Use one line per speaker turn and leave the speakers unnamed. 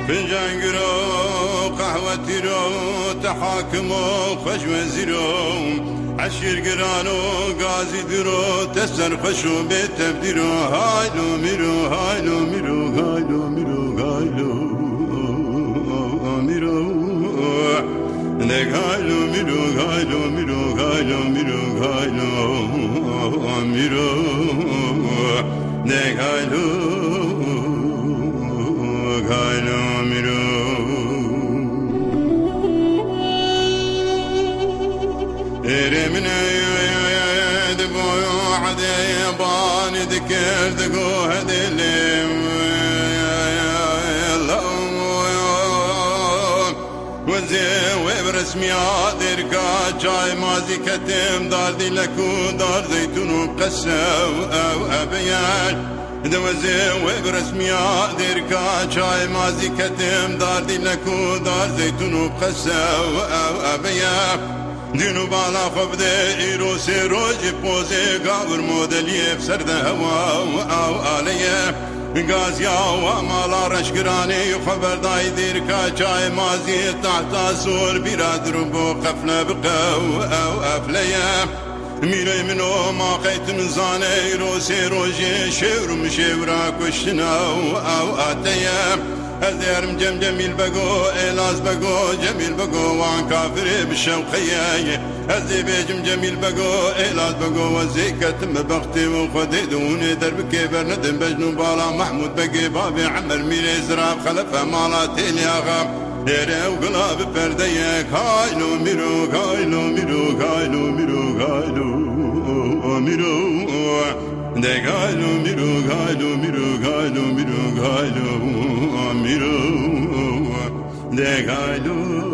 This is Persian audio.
فنجان گرو قهوتی رو تحاکم و خوش وزیرو عشیر گرانو گازی درو تسر خوشو به تبدیرو هایلو میرو هایلو میرو هایلو میرو هایلو میرو نگ هایلو میرو هایلو میرو هایلو میرو هایلو میرو نگ هایلو هایلو میرو من دبو عدي باني ذكر دقو هدلم وزي وبرسمي عادر كاجاي مازي كتم دار دي لكو دار زيتون وقسو او ابيان دوزي وبرسمي عادر كاجاي مازي كتم دار دي لكو دار زيتون وقسو او ابيان دینو بالا خوب ده ایرو سی روزی پوزه گاور مدلیه سرد هوا او آلیه گازیا و مالا رشگرانی خبردای دیر کاچای مازی تحت سور بیرادر بو قفله بقو او افلیه میره منو ما قیت من زانه ایرو سی روزی شورم شورا کشتنا او آتیه ازيرم جميل بقو إلاز بقو جميل بقو وان كافري بالشوقية ازي بيجم جميل بقو إلاز بقو وزيكة تم بختي وخدي دوني درب كيبر ندم بجنو بالا محمود بقي بابي عمر ميري زراب خلفه مالاتي الياغام يري وقلاب برديك هايلو ميرو هايلو ميرو هايلو ميرو هايلو ميرو de galo miro galo miro galo miro galo miro de galo